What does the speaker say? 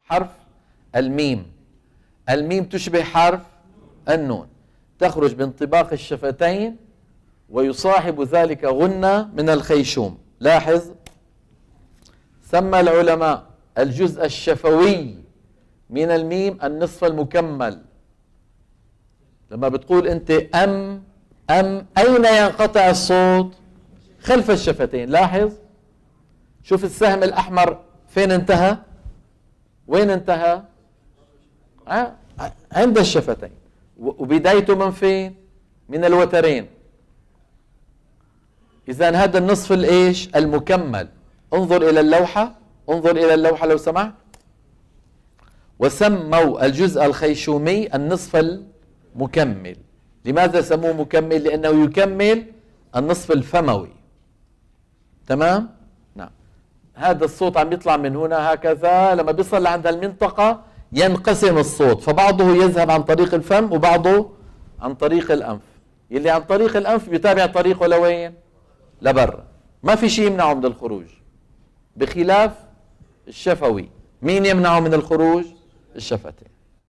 حرف الميم. الميم تشبه حرف النون، تخرج بانطباق الشفتين ويصاحب ذلك غنة من الخيشوم. لاحظ، سمى العلماء الجزء الشفوي من الميم النصف المكمل. لما بتقول انت ام اين ينقطع الصوت؟ خلف الشفتين. لاحظ، شوف السهم الاحمر فين انتهى؟ وين انتهى؟ عند الشفتين. وبدايته من فين؟ من الوترين. اذا هذا النصف الايش؟ المكمل. انظر الى اللوحة، انظر الى اللوحة لو سمحت. وسموا الجزء الخيشومي النصف المكمل. لماذا سموه مكمل؟ لانه يكمل النصف الفموي. تمام؟ نعم. هذا الصوت عم يطلع من هنا هكذا، لما بيصل عند المنطقة ينقسم الصوت، فبعضه يذهب عن طريق الفم وبعضه عن طريق الأنف. يلي عن طريق الأنف بيتابع طريقه لوين؟ لبرا، ما في شيء يمنعه من الخروج، بخلاف الشفوي. مين يمنعه من الخروج؟ الشفتين.